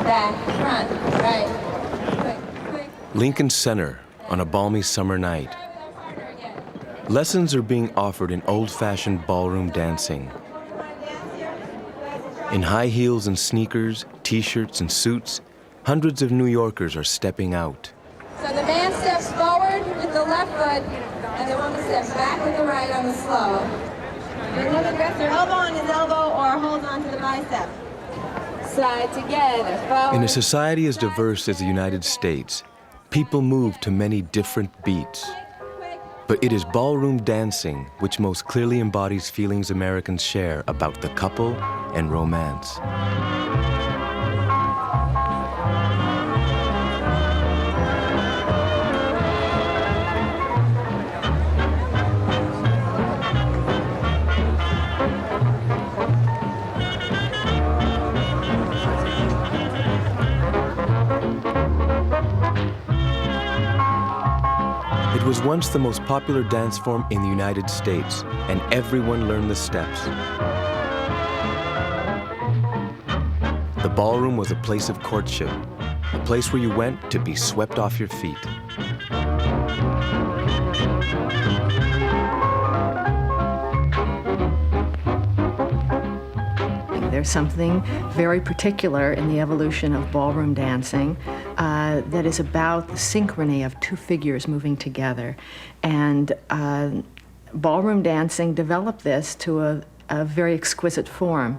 back, front, right. Quick. Lincoln Center on a balmy summer night. Lessons are being offered in old-fashioned ballroom dancing. In high heels and sneakers, t-shirts and suits, hundreds of New Yorkers are stepping out. So the man steps forward with the left foot, and the woman steps back with the right on the slow. And the woman rests her elbow on his elbow or holds onto the bicep. Side together, forward. In a society as diverse as the United States, people move to many different beats. But it is ballroom dancing which most clearly embodies feelings Americans share about the couple and romance. It was once the most popular dance form in the United States, and everyone learned the steps. The ballroom was a place of courtship, a place where you went to be swept off your feet. There's something very particular in the evolution of ballroom dancing that is about the synchrony of two figures moving together. And ballroom dancing developed this to a very exquisite form.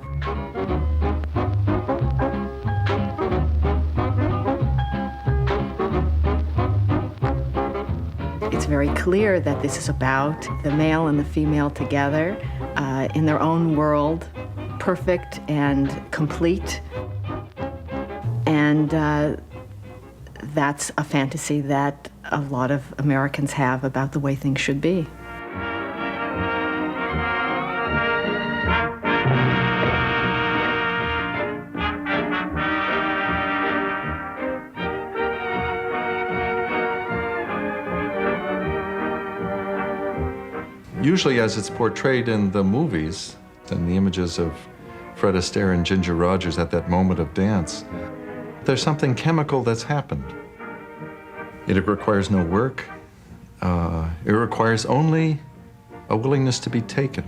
It's very clear that this is about the male and the female together in their own world, perfect and complete, and that's a fantasy that a lot of Americans have about the way things should be. Usually as it's portrayed in the movies and the images of Fred Astaire and Ginger Rogers at that moment of dance, there's something chemical that's happened. It requires no work. It requires only a willingness to be taken.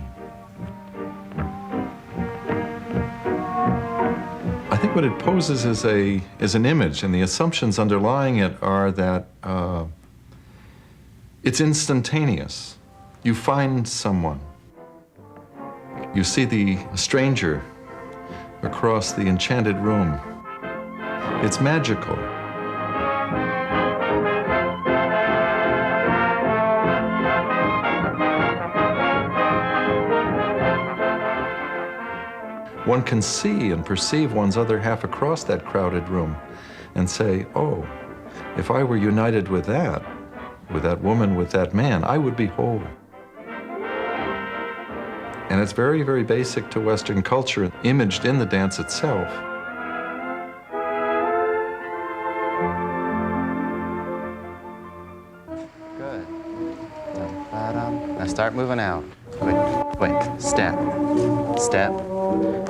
I think what it poses is an image, and the assumptions underlying it are that it's instantaneous. You find someone. You see the stranger across the enchanted room. It's magical. One can see and perceive one's other half across that crowded room and say, oh, if I were united with that woman, with that man, I would be whole. And it's very, very basic to Western culture, imaged in the dance itself. Good. Now start moving out. Quick, quick. Step, step.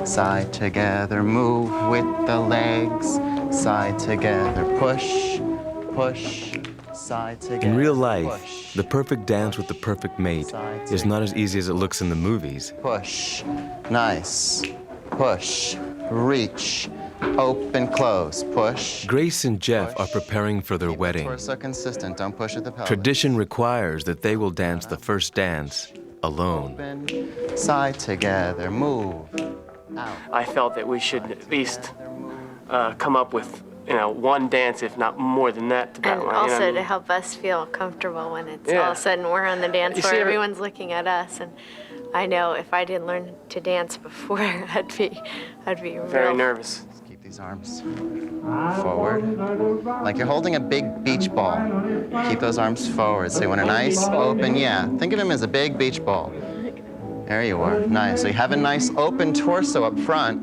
Side together, move with the legs. Side together, push, push. Side together, in real life, push. the perfect dance with the perfect mate is not as easy as it looks in the movies. Push, nice. Push, reach, open, close, push. Grace and Jeff push. are preparing for their Keep wedding. the torso consistent, don't push at the pelvis. Tradition requires that they will dance the first dance alone. Open, side together, move. Out. I felt that we should at least come up with, one dance, if not more than that. To and battle, also to help us feel comfortable when it's all of a sudden we're on the dance floor, everyone's looking at us, and I know if I didn't learn to dance before, I'd be very nervous. Keep these arms forward, like you're holding a big beach ball. Keep those arms forward. So you want a nice open, think of him as a big beach ball. There you are, nice. So you have a nice open torso up front,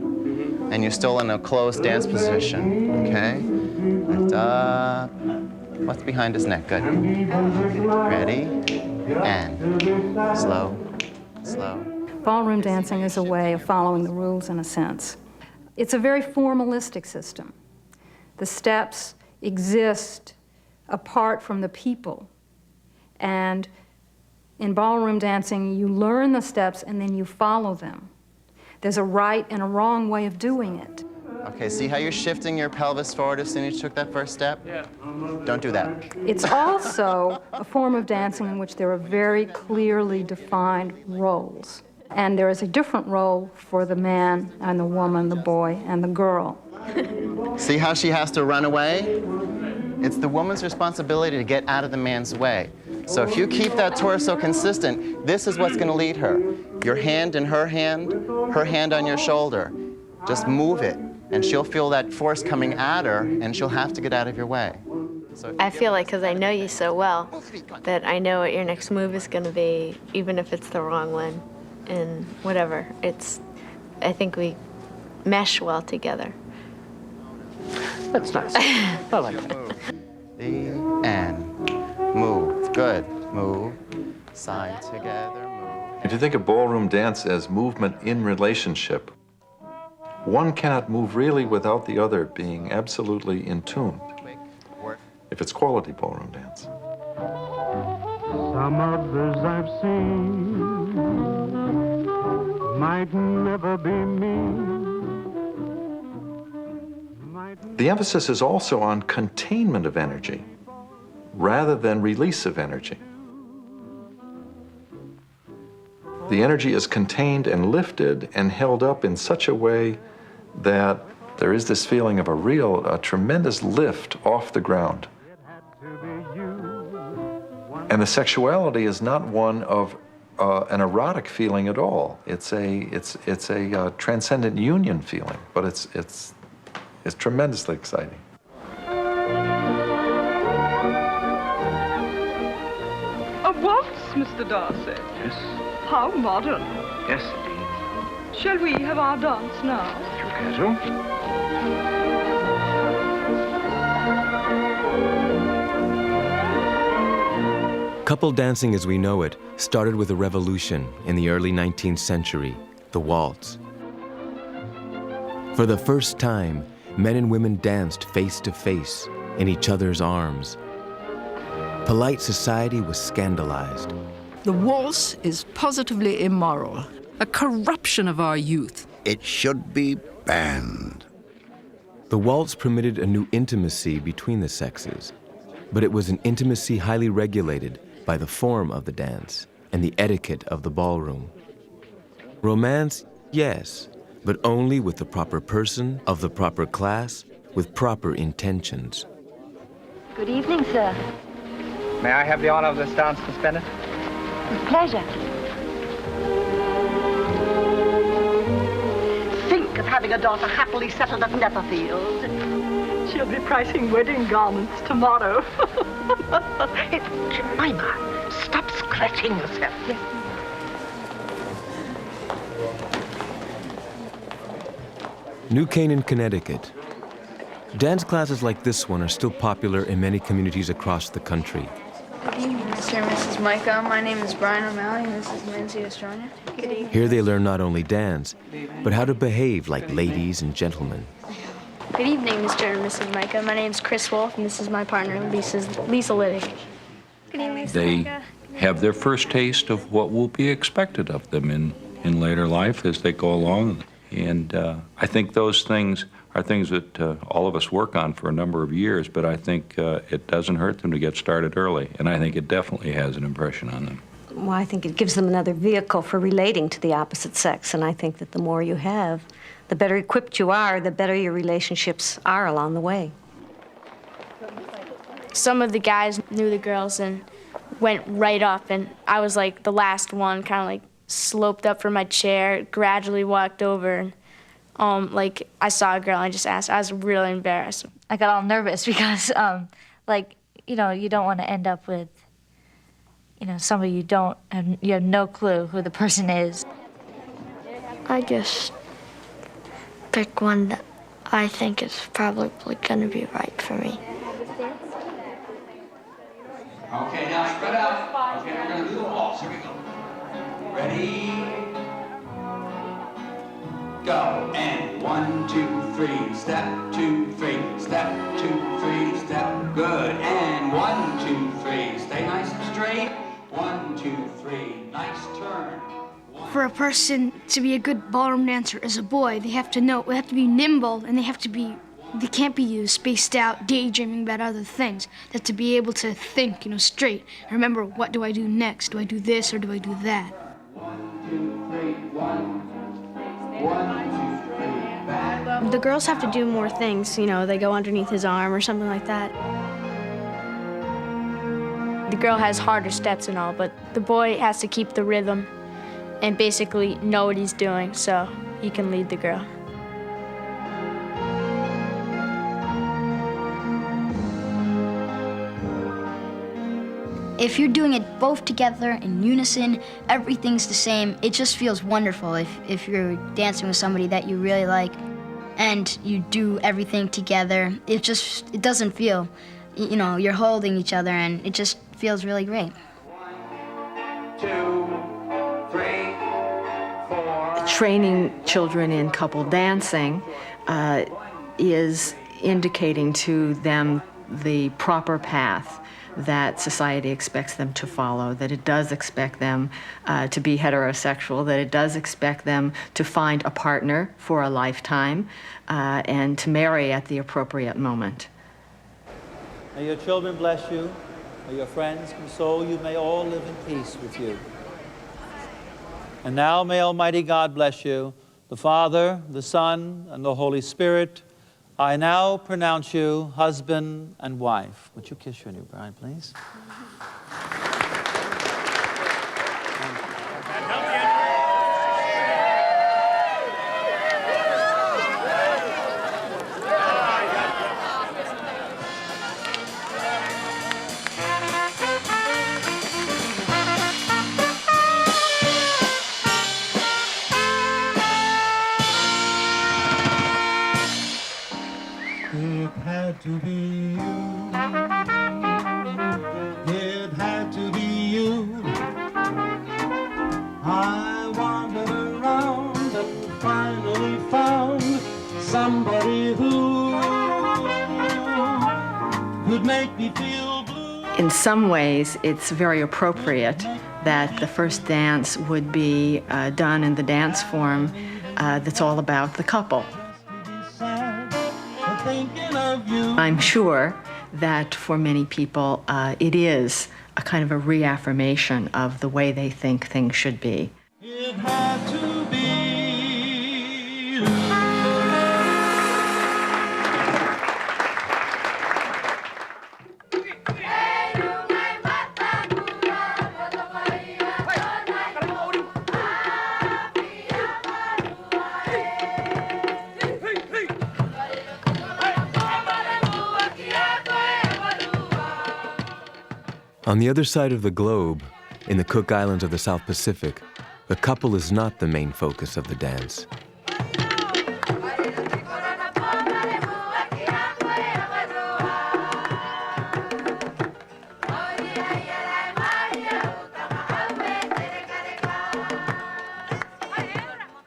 and you're still in a closed dance position, okay? Lift up. What's behind his neck? Good. Ready? And slow, slow. Ballroom dancing is a way of following the rules in a sense. It's a very formalistic system. The steps exist apart from the people. And in ballroom dancing, you learn the steps and then you follow them. There's a right and a wrong way of doing it. Okay, see how you're shifting your pelvis forward as soon as you took that first step? Yeah. Don't do that. It's also a form of dancing in which there are very clearly defined roles. And there is a different role for the man and the woman, the boy and the girl. See how she has to run away? It's the woman's responsibility to get out of the man's way. So if you keep that torso consistent, this is what's going to lead her. Your hand in her hand on your shoulder. Just move it, and she'll feel that force coming at her, and she'll have to get out of your way. So I feel like because I know you so well, that I know what your next move is going to be, even if it's the wrong one, and whatever. I think we mesh well together. That's nice. I like it. And move. Good. Move. Side together. Move. If you think of ballroom dance as movement in relationship, one cannot move really without the other being absolutely in tune, if it's quality ballroom dance. Some others I've seen might never be me. The emphasis is also on containment of energy rather than release of energy. The energy is contained and lifted and held up in such a way that there is this feeling of a tremendous lift off the ground. And the sexuality is not one of an erotic feeling at all. It's a transcendent union feeling, but it's tremendously exciting. A waltz, Mr. Darcy? Yes. How modern. Yes, indeed. Shall we have our dance now? You care to? Couple dancing as we know it started with a revolution in the early 19th century, the waltz. For the first time, men and women danced face to face in each other's arms. Polite society was scandalized. The waltz is positively immoral, a corruption of our youth. It should be banned. The waltz permitted a new intimacy between the sexes, but it was an intimacy highly regulated by the form of the dance and the etiquette of the ballroom. Romance, yes, but only with the proper person, of the proper class, with proper intentions. Good evening, sir. May I have the honor of this dance suspended? With pleasure. Think of having a daughter happily settled at Netherfield. She'll be pricing wedding garments tomorrow. Jemima, stop scratching yourself. Yes. New Canaan, Connecticut. Dance classes like this one are still popular in many communities across the country. Good evening, Mr. and Mrs. Micah. My name is Brian O'Malley, and this is Lindsay Ostronia. Good evening. Here they learn not only dance, but how to behave like ladies and gentlemen. Good evening, Mr. and Mrs. Micah. My name is Chris Wolf, and this is my partner, Lisa Liddick. Good evening, Mr. They Micah. have their first taste of what will be expected of them in later life as they go along. And I think those things are things that all of us work on for a number of years, but I think it doesn't hurt them to get started early, and I think it definitely has an impression on them. Well, I think it gives them another vehicle for relating to the opposite sex, and I think that the more you have, the better equipped you are, the better your relationships are along the way. Some of the guys knew the girls and went right up, and I was like the last one, kind of like sloped up from my chair, gradually walked over, and like I saw a girl and I just asked. I was really embarrassed. I got all nervous because, like, you know, you don't want to end up with, you know, somebody you have no clue who the person is. I just pick one that I think is probably going to be right for me. Okay, now spread out. Okay, we're going to do the waltz. Here we go. Ready? Go. And 1, 2, 3. Step, 2, 3. Step. For a person to be a good ballroom dancer as a boy, they have to be nimble, and they can't be spaced out, daydreaming about other things. They have to be able to think, straight. And remember, what do I do next? Do I do this or do I do that? 1, 2, 3, 1. 1, 2, 3, The girls have to do more things, they go underneath his arm or something like that. The girl has harder steps and all, but the boy has to keep the rhythm and basically know what he's doing so he can lead the girl. If you're doing it both together in unison, everything's the same. It just feels wonderful if you're dancing with somebody that you really like and you do everything together. It doesn't feel, you're holding each other, and it just feels really great. 1, 2, 3, 4. Training children in couple dancing is indicating to them the proper path that society expects them to follow, that it does expect them to be heterosexual, that it does expect them to find a partner for a lifetime and to marry at the appropriate moment. May your children bless you. May your friends console you. May all live in peace with you. And now may Almighty God bless you, the Father, the Son, and the Holy Spirit. I now pronounce you husband and wife. Would you kiss your new bride, please? It had to be you. It had to be you. I wandered around and finally found somebody who could make me feel blue. In some ways, it's very appropriate that the first dance would be done in the dance form that's all about the couple. I'm sure that for many people, it is a kind of a reaffirmation of the way they think things should be. It had to be you. On the other side of the globe, in the Cook Islands of the South Pacific, the couple is not the main focus of the dance.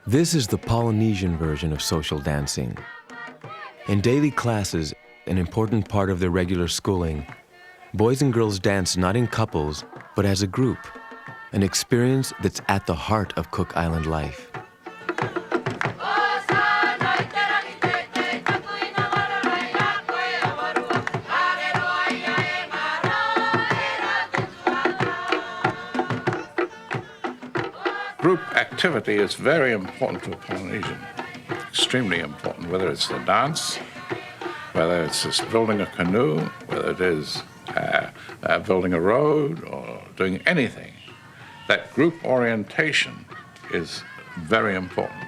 This is the Polynesian version of social dancing. In daily classes, an important part of their regular schooling, boys and girls dance not in couples, but as a group, an experience that's at the heart of Cook Island life. Group activity is very important to a Polynesian, extremely important, whether it's the dance, whether it's just building a canoe, whether it is building a road or doing anything. That group orientation is very important.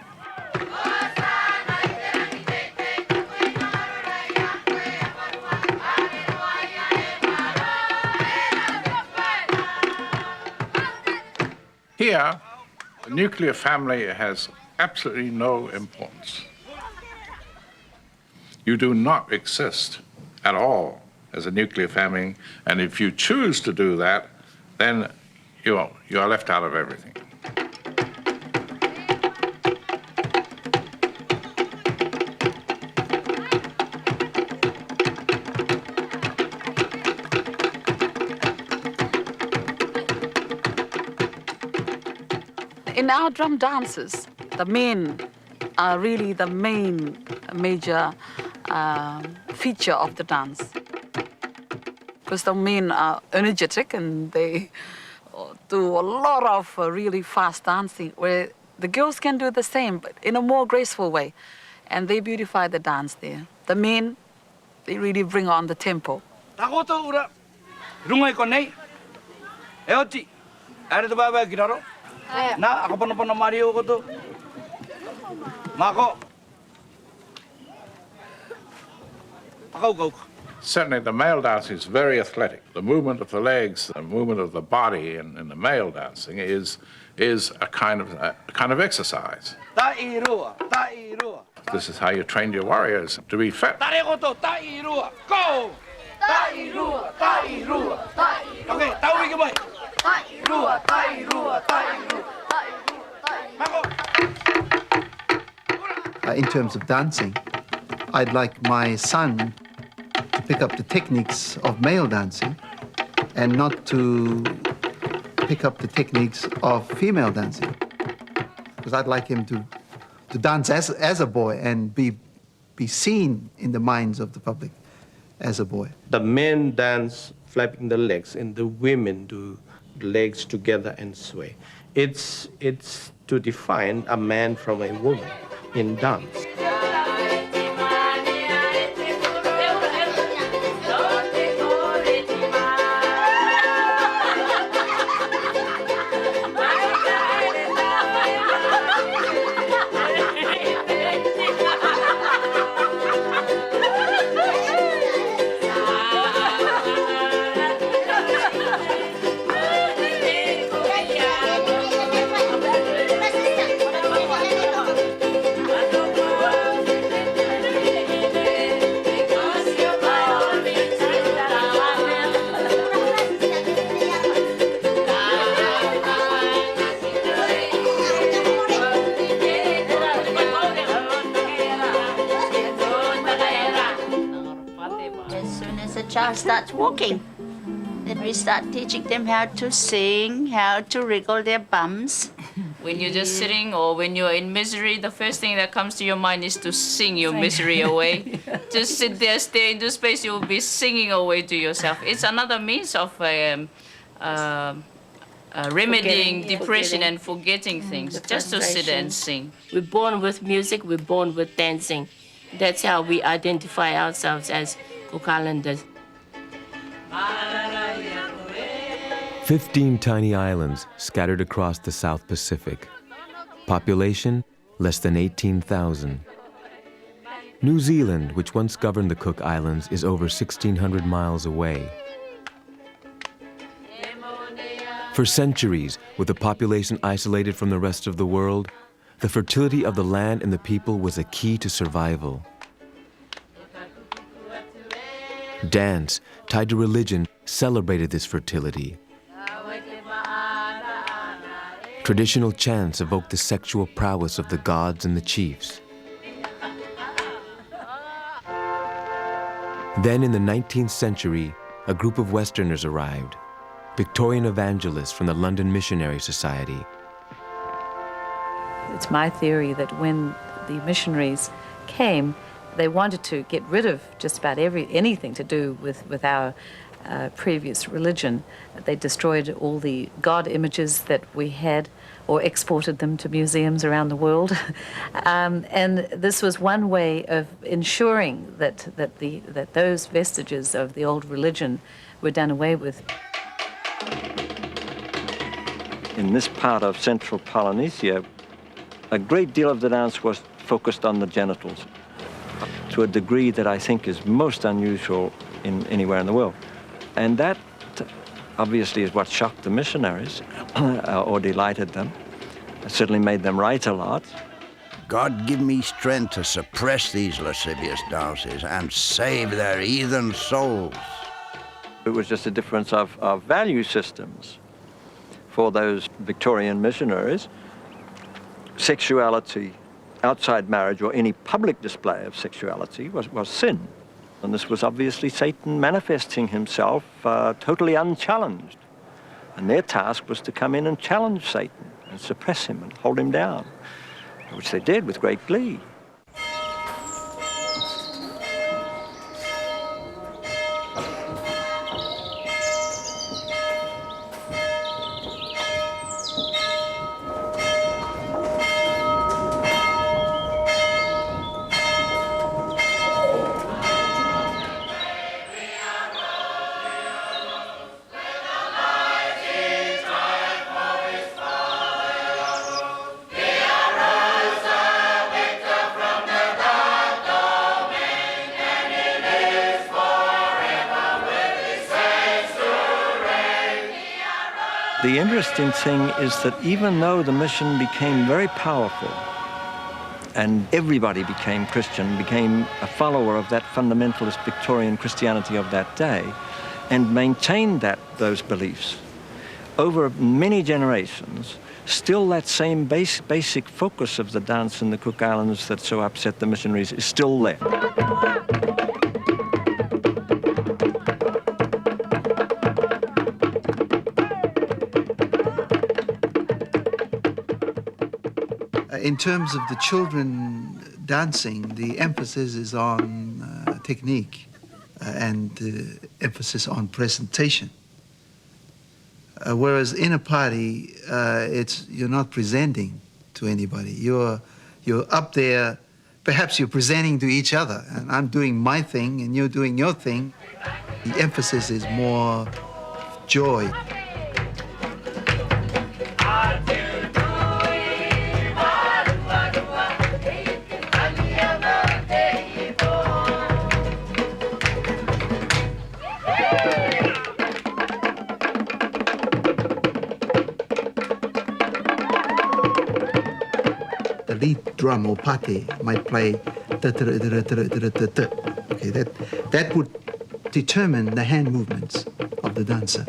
Here, the nuclear family has absolutely no importance. You do not exist at all as a nuclear family, and if you choose to do that, then you are left out of everything. In our drum dances, the men are really the main major feature of the dance. Because the men are energetic and they do a lot of really fast dancing, where the girls can do the same, but in a more graceful way. And they beautify the dance there. The men, they really bring on the tempo. Certainly the male dancing is very athletic. The movement of the legs, the movement of the body in the male dancing is a kind of exercise. This is how you train your warriors to be fit. In terms of dancing, I'd like my son to pick up the techniques of male dancing and not to pick up the techniques of female dancing. Because I'd like him to dance as a boy and be seen in the minds of the public as a boy. The men dance flapping the legs and the women do legs together and sway. It's to define a man from a woman in dance. Child starts walking. Then we start teaching them how to sing, how to wriggle their bums. When you're just sitting or when you're in misery, the first thing that comes to your mind is to sing your misery away. Just sit there, stare into space, you'll be singing away to yourself. It's another means of remedying depression and forgetting things, just to sit and sing. We're born with music, we're born with dancing. That's how we identify ourselves as Cook Islanders. 15 tiny islands scattered across the South Pacific. Population, less than 18,000. New Zealand, which once governed the Cook Islands, is over 1,600 miles away. For centuries, with the population isolated from the rest of the world, the fertility of the land and the people was a key to survival. Dance, tied to religion, celebrated this fertility. Traditional chants evoked the sexual prowess of the gods and the chiefs. Then in the 19th century, a group of Westerners arrived, Victorian evangelists from the London Missionary Society. It's my theory that when the missionaries came, they wanted to get rid of just about anything to do with our previous religion. They destroyed all the God images that we had or exported them to museums around the world. And this was one way of ensuring that those vestiges of the old religion were done away with. In this part of central Polynesia, a great deal of the dance was focused on the genitals, to a degree that I think is most unusual anywhere in the world. And that obviously is what shocked the missionaries or delighted them. It certainly made them write a lot. God give me strength to suppress these lascivious dances and save their heathen souls. It was just a difference of value systems. For those Victorian missionaries, sexuality outside marriage or any public display of sexuality was sin. And this was obviously Satan manifesting himself totally unchallenged. And their task was to come in and challenge Satan and suppress him and hold him down, which they did with great glee. The interesting thing is that even though the mission became very powerful and everybody became Christian, became a follower of that fundamentalist Victorian Christianity of that day, and maintained those beliefs over many generations, still that same basic focus of the dance in the Cook Islands that so upset the missionaries is still left. In terms of the children dancing, the emphasis is on technique and emphasis on presentation. Whereas in a party, you're not presenting to anybody. You're up there, perhaps you're presenting to each other, and I'm doing my thing and you're doing your thing. The emphasis is more joy. The lead drum or pate might play okay, that would determine the hand movements of the dancer.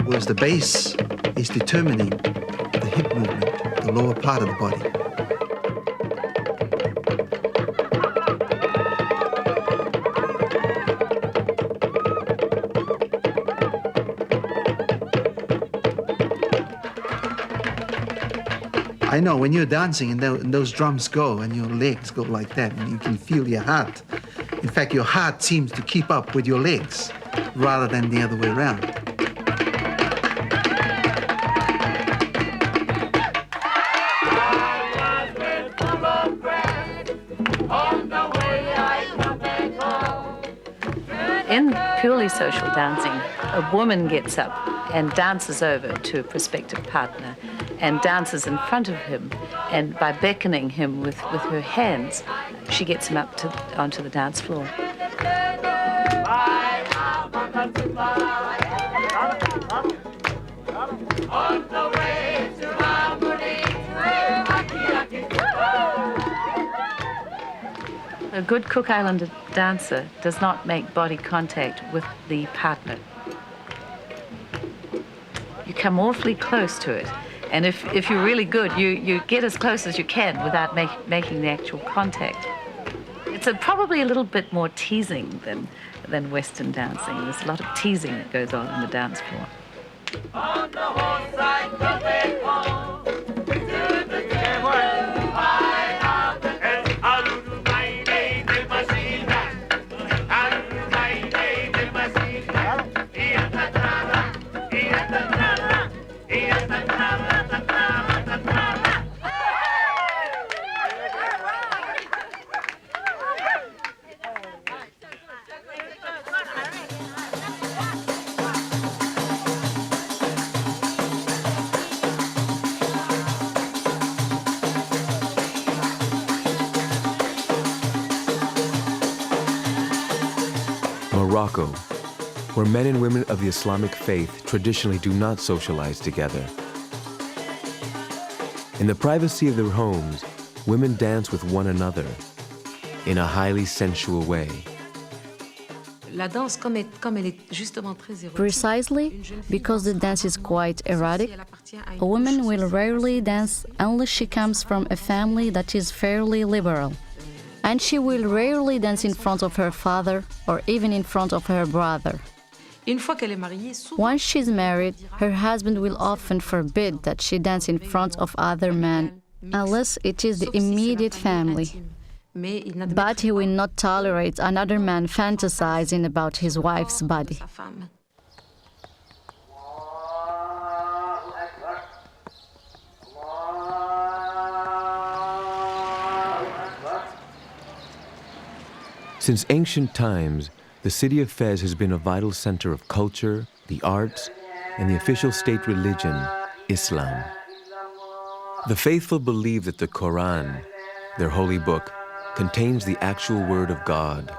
Whereas the bass is determining the hip movement, the lower part of the body. I know when you're dancing and those drums go and your legs go like that, and you can feel your heart. In fact, your heart seems to keep up with your legs rather than the other way around. In purely social dancing, a woman gets up and dances over to a prospective partner and dances in front of him, and by beckoning him with her hands, she gets him up onto the dance floor. A good Cook Islander dancer does not make body contact with the partner. You come awfully close to it. And if you're really good, you get as close as you can without making the actual contact. It's probably a little bit more teasing than Western dancing. There's a lot of teasing that goes on in the dance floor. On the whole side, Morocco, where men and women of the Islamic faith traditionally do not socialize together. In the privacy of their homes, women dance with one another in a highly sensual way. Precisely because the dance is quite erotic, a woman will rarely dance unless she comes from a family that is fairly liberal. And she will rarely dance in front of her father or even in front of her brother. Once she's married, her husband will often forbid that she dance in front of other men, unless it is the immediate family. But he will not tolerate another man fantasizing about his wife's body. Since ancient times, the city of Fez has been a vital center of culture, the arts, and the official state religion, Islam. The faithful believe that the Quran, their holy book, contains the actual word of God.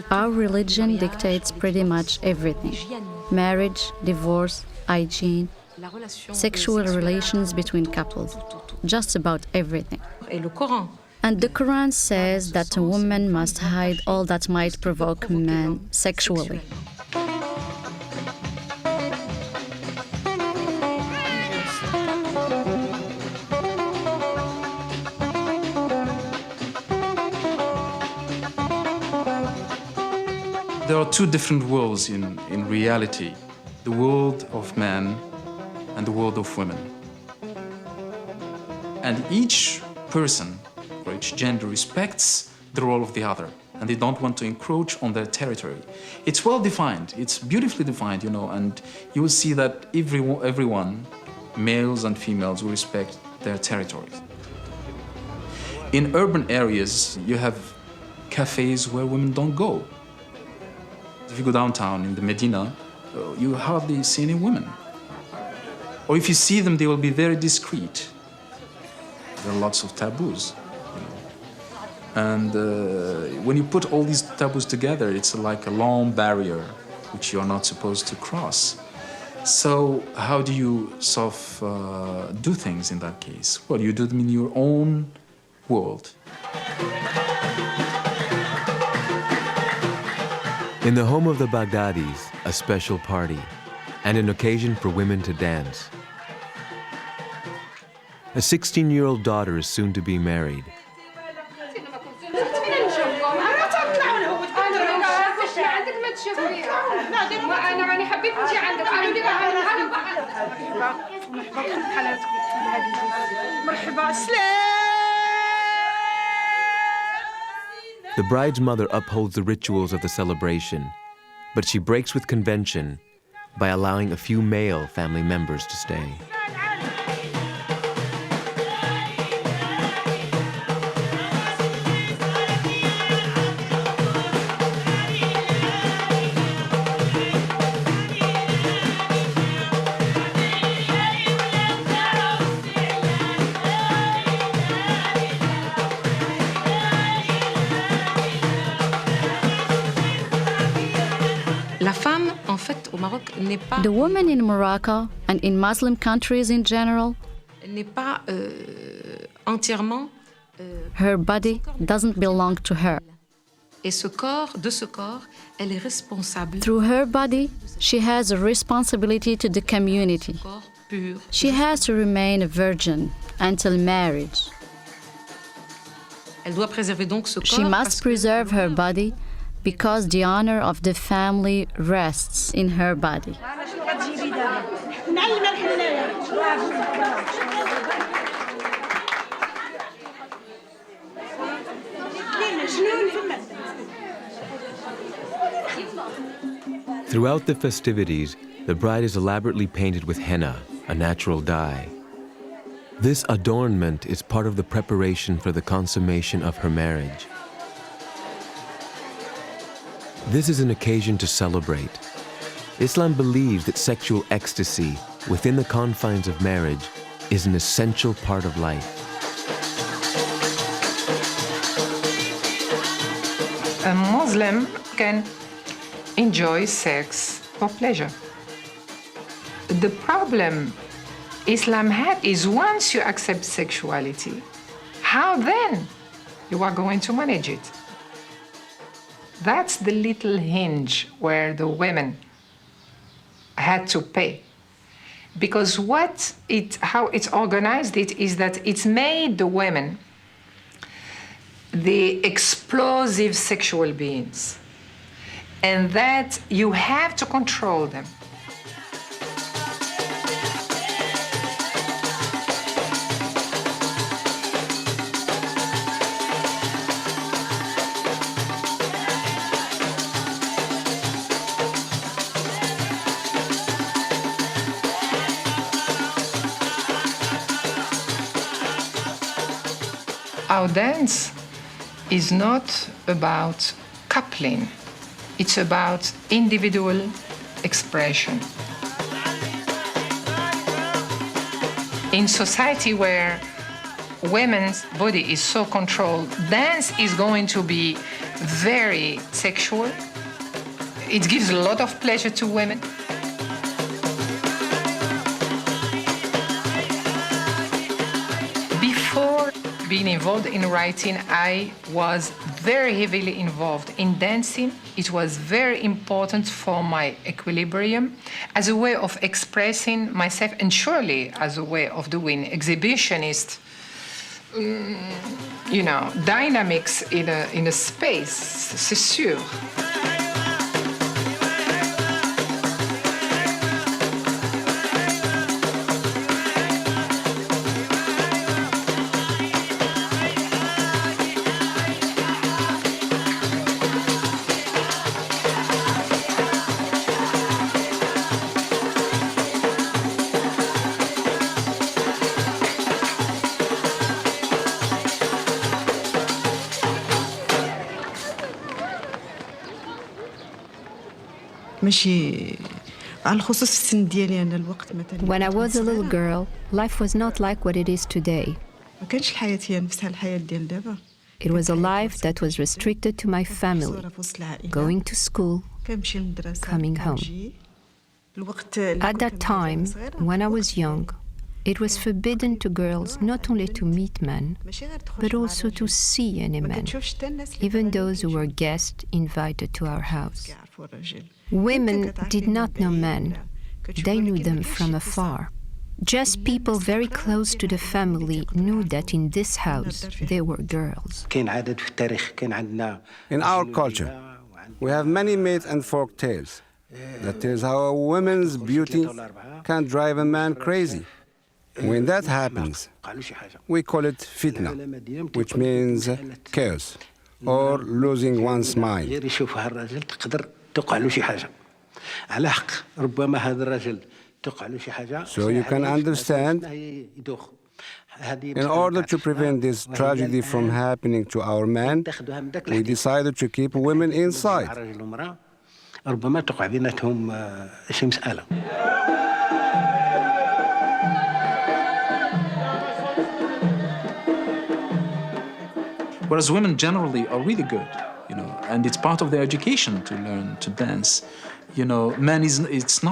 Our religion dictates pretty much everything: marriage, divorce, hygiene, sexual relations between couples, just about everything. And the Quran says that a woman must hide all that might provoke men sexually. There are two different worlds in reality, the world of men and the world of women. And each person or each gender respects the role of the other, and they don't want to encroach on their territory. It's well defined, it's beautifully defined, and you will see that everyone, males and females, will respect their territories. In urban areas, you have cafes where women don't go. If you go downtown in the Medina, you hardly see any women. Or if you see them, they will be very discreet. There are lots of taboos. And when you put all these taboos together, it's like a long barrier which you're not supposed to cross. So how do you sort of do things in that case? Well, you do them in your own world. In the home of the Baghdadis, a special party, and an occasion for women to dance. A 16-year-old daughter is soon to be married. The bride's mother upholds the rituals of the celebration, but she breaks with convention by allowing a few male family members to stay. The woman in Morocco and in Muslim countries in general, her body doesn't belong to her. Through her body, she has a responsibility to the community. She has to remain a virgin until marriage. She must preserve her body because the honor of the family rests in her body. Throughout the festivities, the bride is elaborately painted with henna, a natural dye. This adornment is part of the preparation for the consummation of her marriage. This is an occasion to celebrate. Islam believes that sexual ecstasy within the confines of marriage is an essential part of life. A Muslim can enjoy sex for pleasure. The problem Islam had is once you accept sexuality, how then you are going to manage it? That's the little hinge where the women had to pay. Because how it's organized is that it's made the women the explosive sexual beings, and that you have to control them. Our dance is not about coupling, it's about individual expression. In society where women's body is so controlled, dance is going to be very sexual. It gives a lot of pleasure to women. Before being involved in writing, I was very heavily involved in dancing. It was very important for my equilibrium as a way of expressing myself, and surely as a way of doing exhibitionist, dynamics in a space, c'est sûr. When I was a little girl, life was not like what it is today. It was a life that was restricted to my family, going to school, coming home. At that time, when I was young, it was forbidden to girls not only to meet men, but also to see any men, even those who were guests invited to our house. Women did not know men. They knew them from afar. Just people very close to the family knew that in this house there were girls. In our culture, we have many myths and folk tales that tells how a woman's beauty can drive a man crazy. When that happens, we call it fitna, which means chaos or losing one's mind. So you can understand, in order to prevent this tragedy from happening to our men, we decided to keep women inside. Whereas women generally are really good, and it's part of their education to learn to dance. Men it's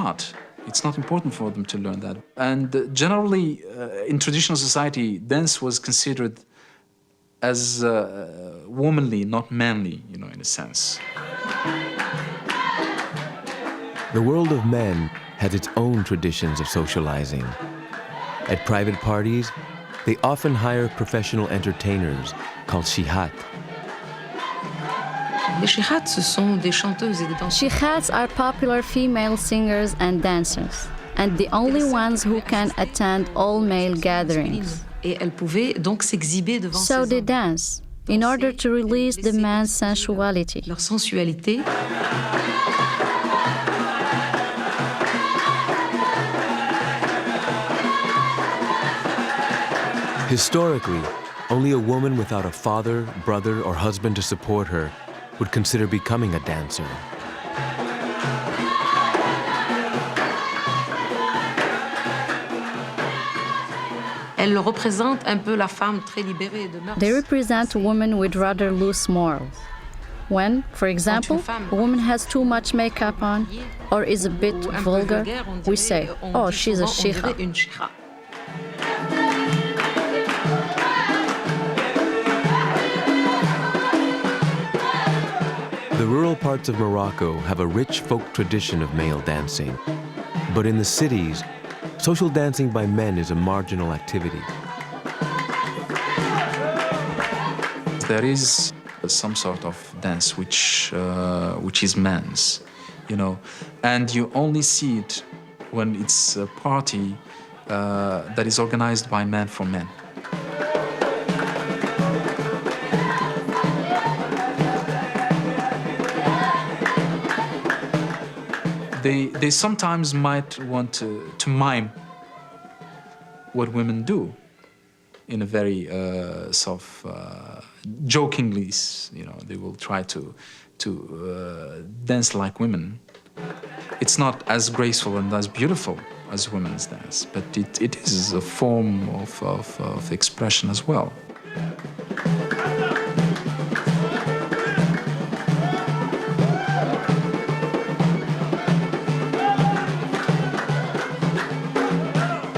not important for them to learn that. And generally, in traditional society, dance was considered as womanly, not manly, in a sense. The world of men has its own traditions of socializing. At private parties, they often hire professional entertainers called shihat. Shihats are popular female singers and dancers, and the only ones who can attend all male gatherings. So they dance in order to release the man's sensuality. Historically, only a woman without a father, brother, or husband to support her would consider becoming a dancer. They represent women with rather loose morals. When, for example, a woman has too much makeup on or is a bit vulgar, we say, "Oh, she's a shikha." The rural parts of Morocco have a rich folk tradition of male dancing. But in the cities, social dancing by men is a marginal activity. There is some sort of dance which is men's, you know, and you only see it when it's a party that is organized by men for men. They sometimes might want to mime what women do in a very jokingly, you know, they will try to dance like women. It's not as graceful and as beautiful as women's dance, but it is a form of expression as well.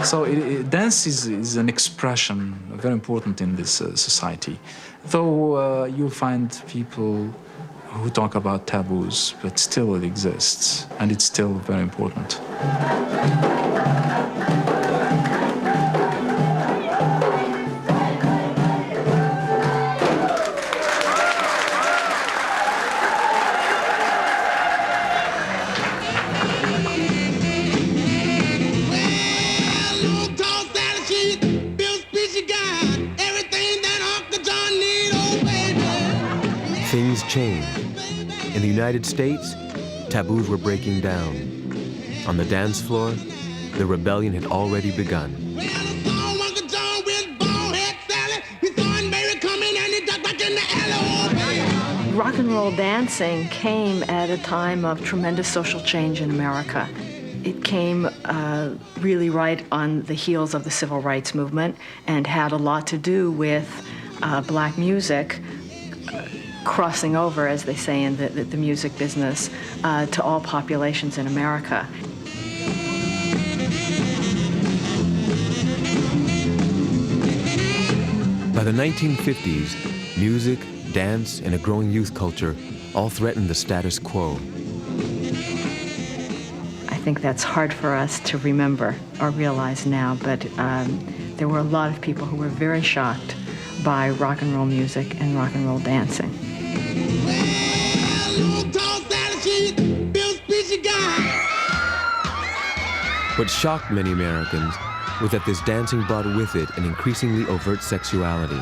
So dance is an expression very important in this society. Though you'll find people who talk about taboos, but still it exists, and it's still very important. Things change. In the United States, taboos were breaking down. On the dance floor, the rebellion had already begun. Rock and roll dancing came at a time of tremendous social change in America. It came really right on the heels of the civil rights movement and had a lot to do with black music crossing over, as they say in the music business, to all populations in America. By the 1950s, music, dance, and a growing youth culture all threatened the status quo. I think that's hard for us to remember or realize now, but there were a lot of people who were very shocked by rock and roll music and rock and roll dancing. What shocked many Americans was that this dancing brought with it an increasingly overt sexuality.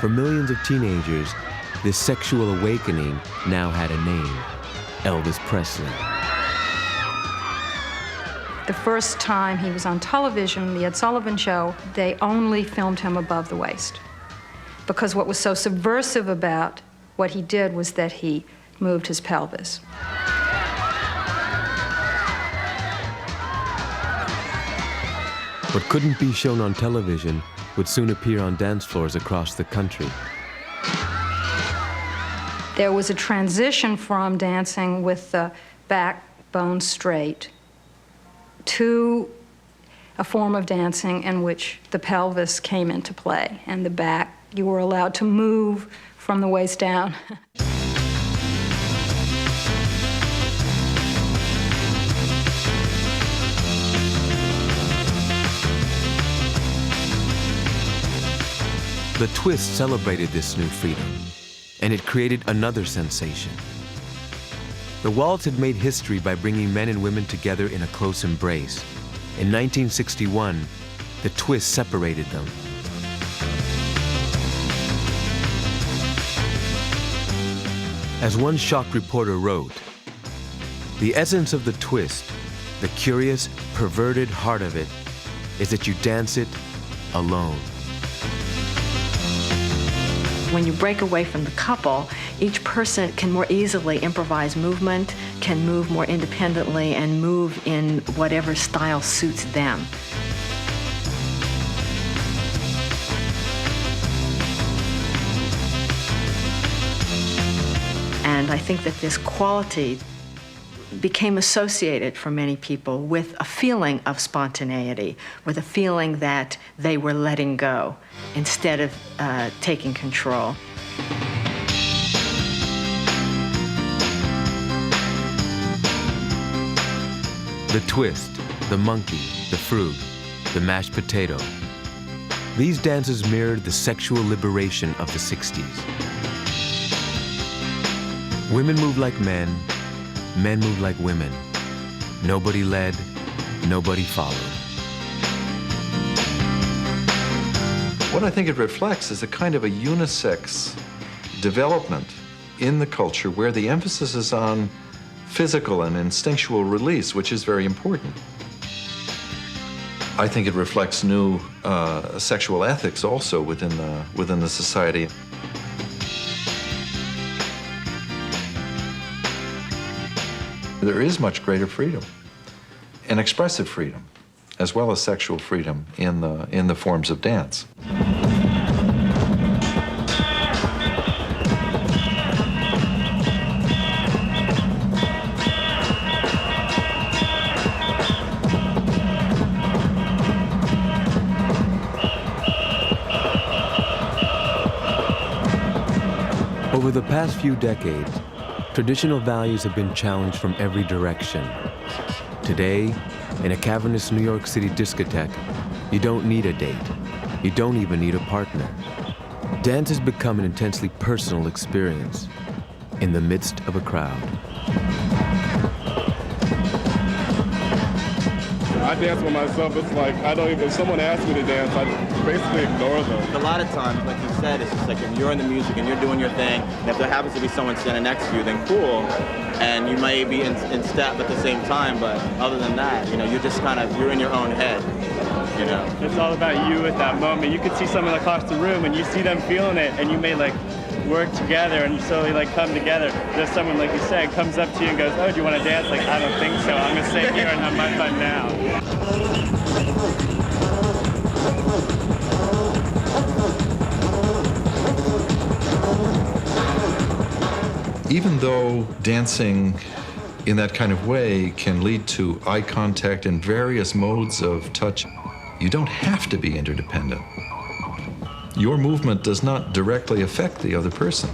For millions of teenagers, this sexual awakening now had a name: Elvis Presley. The first time he was on television, the Ed Sullivan Show, they only filmed him above the waist. Because what was so subversive about what he did was that he moved his pelvis. What couldn't be shown on television would soon appear on dance floors across the country. There was a transition from dancing with the backbone straight to a form of dancing in which the pelvis came into play, and the back, you were allowed to move from the waist down. The twist celebrated this new freedom, and it created another sensation. The waltz had made history by bringing men and women together in a close embrace. In 1961, the twist separated them. As one shocked reporter wrote, "The essence of the twist, the curious, perverted heart of it, is that you dance it alone." When you break away from the couple, each person can more easily improvise movement, can move more independently, and move in whatever style suits them. And I think that this quality became associated for many people with a feeling of spontaneity, with a feeling that they were letting go instead of taking control. The twist, the monkey, the fruit, the mashed potato. These dances mirrored the sexual liberation of the 60s. Women moved like men moved like women. Nobody led, nobody followed. What I think it reflects is a kind of a unisex development in the culture where the emphasis is on physical and instinctual release, which is very important. I think it reflects new sexual ethics also within the society. There is much greater freedom and expressive freedom, as well as sexual freedom in the forms of dance. Over the past few decades, traditional values have been challenged from every direction. Today, in a cavernous New York City discotheque, you don't need a date. You don't even need a partner. Dance has become an intensely personal experience in the midst of a crowd. I dance with myself. It's like, if someone asks me to dance, I basically ignore them. A lot of times, like you said, it's just like if you're in the music and you're doing your thing, and if there happens to be someone standing next to you, then cool. And you may be in step at the same time, but other than that, you're just you're in your own head, It's all about you at that moment. You could see someone across the room and you see them feeling it, and you may work together and you slowly come together. There's someone, like you said, comes up to you and goes, oh, do you want to dance? I don't think so. I'm going to stay here and have my fun now. Even though dancing in that kind of way can lead to eye contact and various modes of touch, you don't have to be interdependent. Your movement does not directly affect the other person.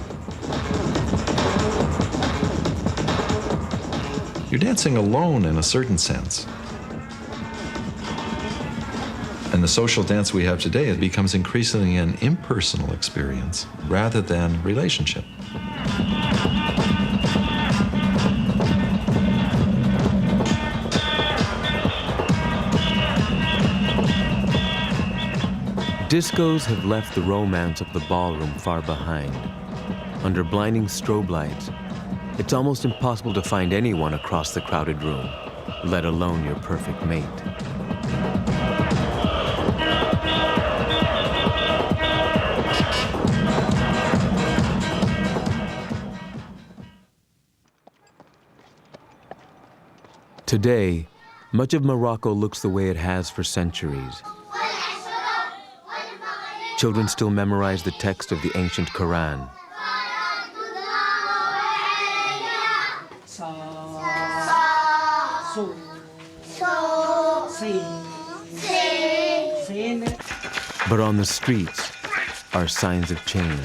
You're dancing alone in a certain sense. And the social dance we have today, it becomes increasingly an impersonal experience rather than relationship. Discos have left the romance of the ballroom far behind. Under blinding strobe lights, it's almost impossible to find anyone across the crowded room, let alone your perfect mate. Today, much of Morocco looks the way it has for centuries. Children still memorize the text of the ancient Quran. But on the streets are signs of change.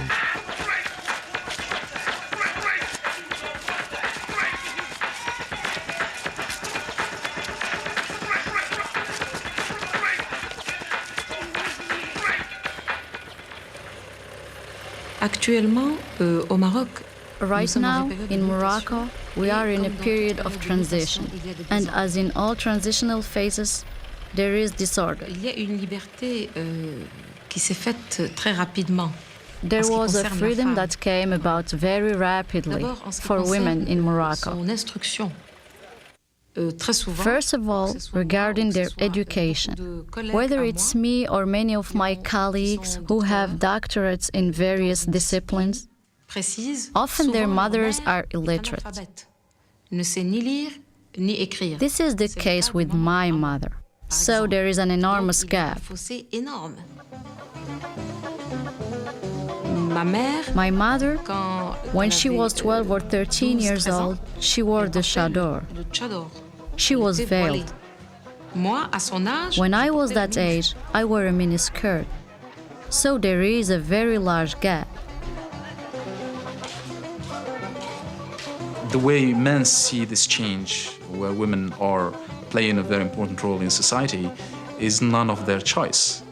Right now, in Morocco, we are in a period of transition. And as in all transitional phases, there is disorder. There was a freedom that came about very rapidly for women in Morocco. First of all, regarding their education, whether it's me or many of my colleagues who have doctorates in various disciplines, often their mothers are illiterate. This is the case with my mother, so there is an enormous gap. My mother, when she was 12 or 13 years old, she wore the chador. She was veiled. When I was that age, I wore a miniskirt. So there is a very large gap. The way men see this change, where women are playing a very important role in society, is none of their choice.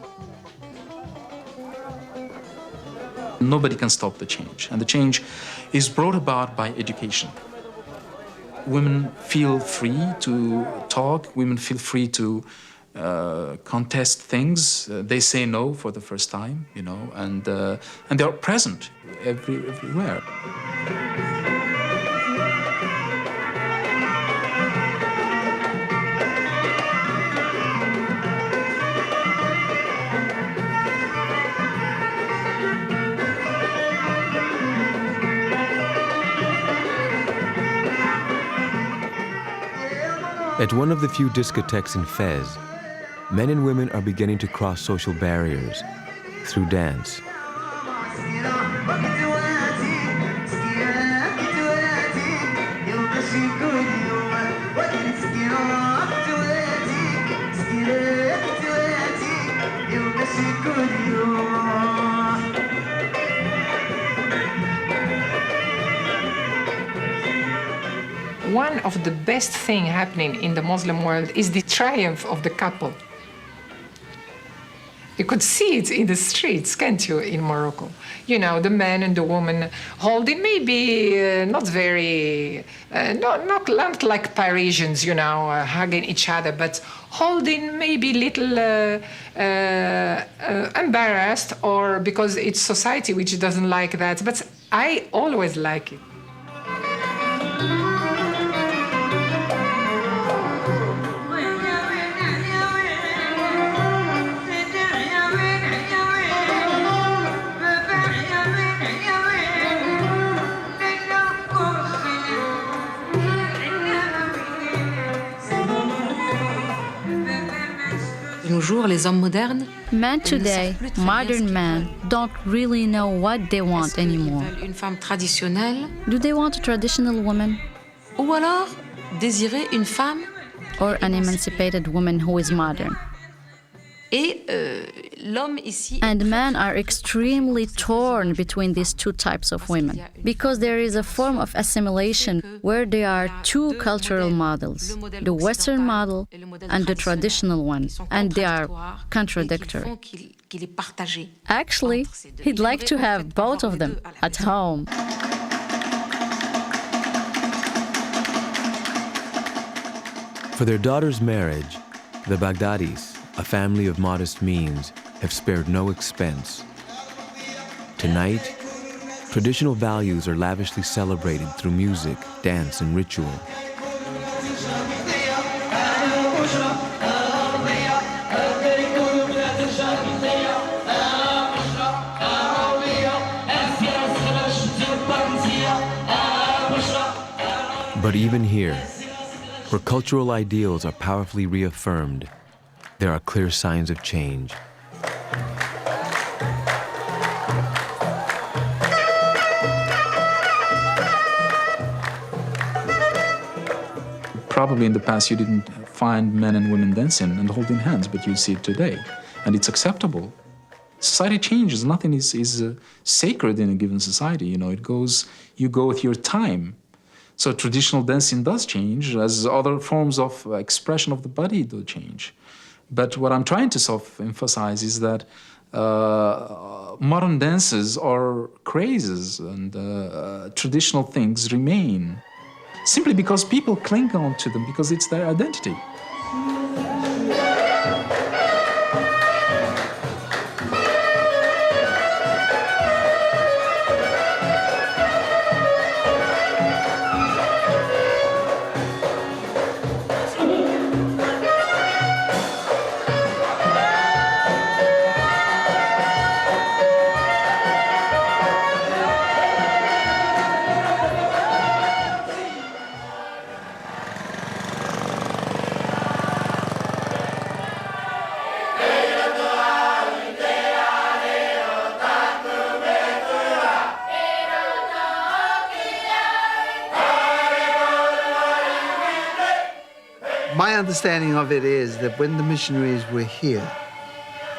Nobody can stop the change, and the change is brought about by education. Women feel free to talk, women feel free to contest things. They say no for the first time, you know, and they are present everywhere. At one of the few discotheques in Fez, men and women are beginning to cross social barriers through dance. One of the best things happening in the Muslim world is the triumph of the couple. You could see it in the streets, can't you, in Morocco? You know, the man and the woman holding maybe not very, not like Parisians, you know, hugging each other, but holding maybe little embarrassed, or because it's society which doesn't like that. But I always like it. Men today, modern men, don't really know what they want anymore. Do they want a traditional woman? Or an emancipated woman who is modern? And men are extremely torn between these two types of women, because there is a form of assimilation where there are two cultural models, the Western model and the traditional one, and they are contradictory. Actually, he'd like to have both of them at home. For their daughter's marriage, the Baghdadis, a family of modest means, have spared no expense. Tonight, traditional values are lavishly celebrated through music, dance, and ritual. But even here, where cultural ideals are powerfully reaffirmed, there are clear signs of change. Probably in the past you didn't find men and women dancing and holding hands, but you see it today, and it's acceptable. Society changes. Nothing is sacred in a given society. You know, you go with your time. So traditional dancing does change, as other forms of expression of the body do change. But what I'm trying to emphasize is that modern dances are crazes, and traditional things remain, simply because people cling on to them, because it's their identity. My understanding of it is that when the missionaries were here,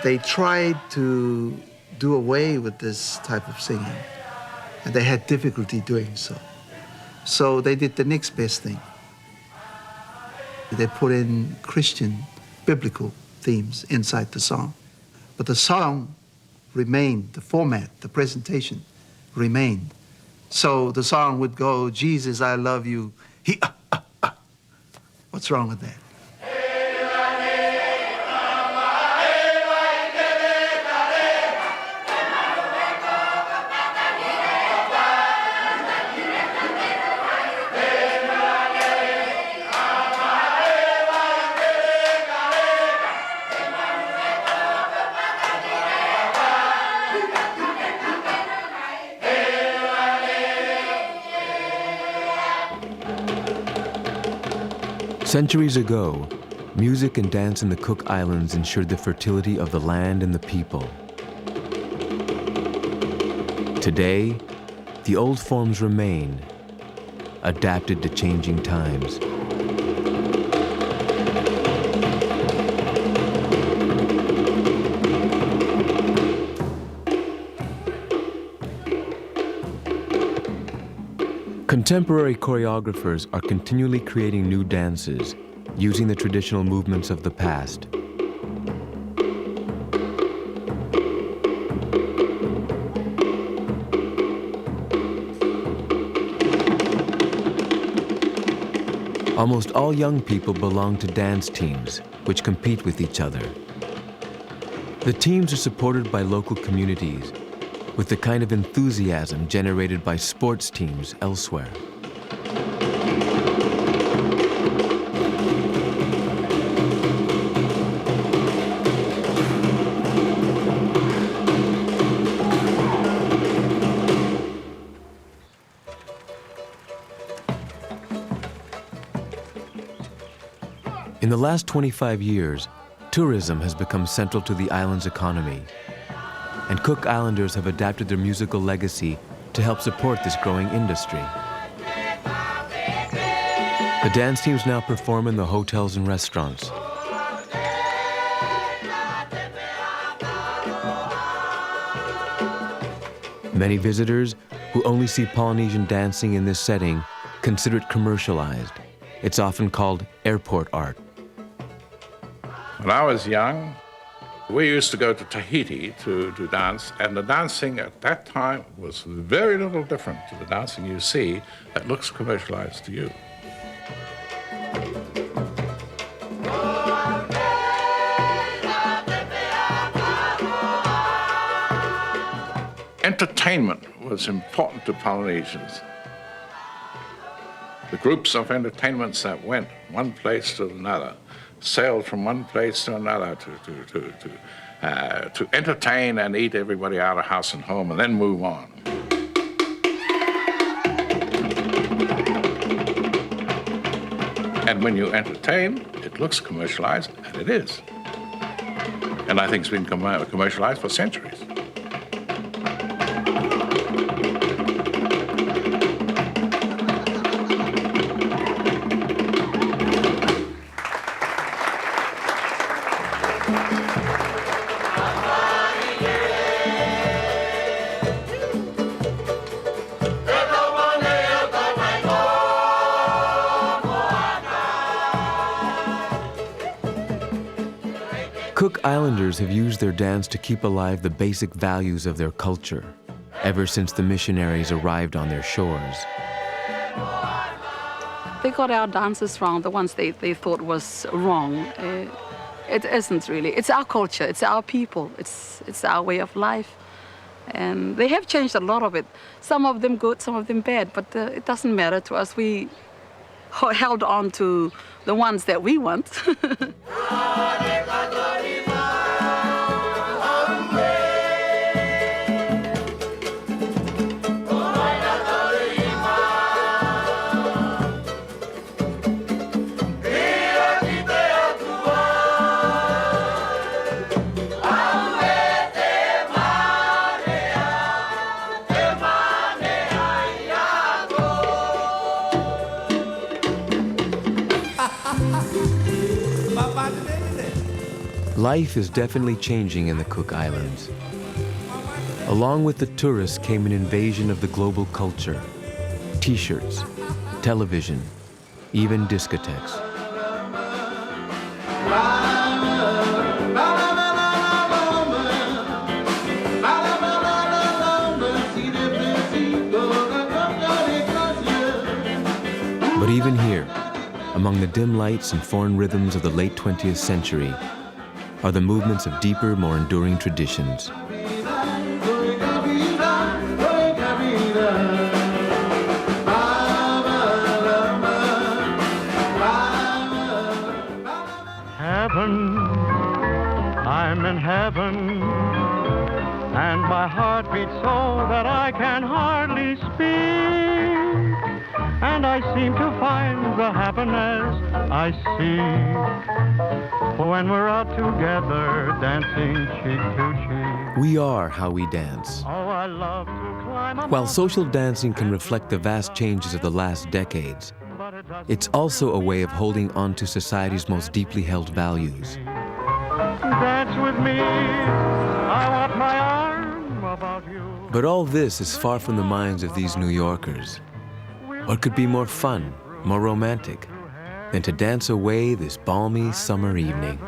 they tried to do away with this type of singing, and they had difficulty doing so. So they did the next best thing. They put in Christian, biblical themes inside the song. But the song remained, the format, the presentation remained. So the song would go, Jesus, I love you. What's wrong with that? Centuries ago, music and dance in the Cook Islands ensured the fertility of the land and the people. Today, the old forms remain, adapted to changing times. Contemporary choreographers are continually creating new dances, using the traditional movements of the past. Almost all young people belong to dance teams, which compete with each other. The teams are supported by local communities, with the kind of enthusiasm generated by sports teams elsewhere. In the last 25 years, tourism has become central to the island's economy, and Cook Islanders have adapted their musical legacy to help support this growing industry. The dance teams now perform in the hotels and restaurants. Many visitors who only see Polynesian dancing in this setting consider it commercialized. It's often called airport art. When I was young, we used to go to Tahiti to dance, and the dancing at that time was very little different to the dancing you see that looks commercialized to you. Entertainment was important to Polynesians. The groups of entertainments that went one place to another, sailed from one place to another to entertain and eat everybody out of house and home and then move on. And when you entertain, it looks commercialized, and it is. And I think it's been commercialized for centuries. Cook Islanders have used their dance to keep alive the basic values of their culture, ever since the missionaries arrived on their shores. They got our dances wrong, the ones they thought was wrong. It isn't really. It's our culture, it's our people, it's our way of life. And they have changed a lot of it. Some of them good, some of them bad, but it doesn't matter to us. We held on to the ones that we want. Life is definitely changing in the Cook Islands. Along with the tourists came an invasion of the global culture. T-shirts, television, even discotheques. But even here, among the dim lights and foreign rhythms of the late 20th century, are the movements of deeper, more enduring traditions. Heaven, I'm in heaven, and my heart beats so that I can hardly speak. And I seem to find the happiness I see when we're out together dancing cheek to cheek. We are how we dance. Oh, I love to climb a While social dancing can reflect the vast changes of the last decades, it's also a way of holding on to society's most deeply held values. Dance with me, I want my arm about you. But all this is far from the minds of these New Yorkers. What could be more fun, more romantic, than to dance away this balmy summer evening?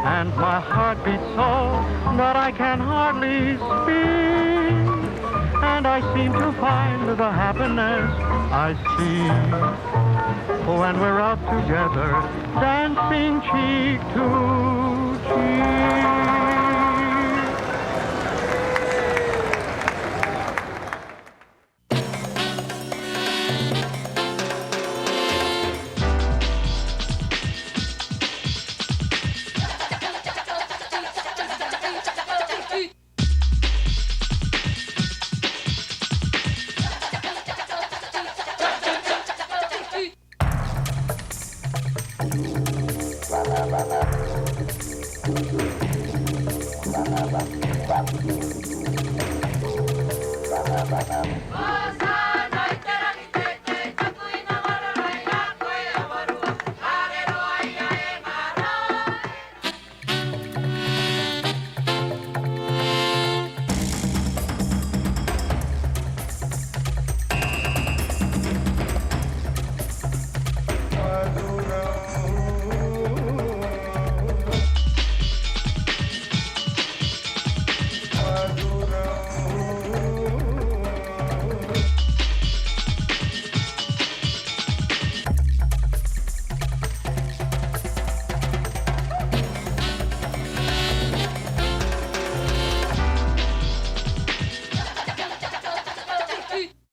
And my heart beats so that I can hardly speak. And I seem to find the happiness I see when we're out together, dancing cheek to cheek.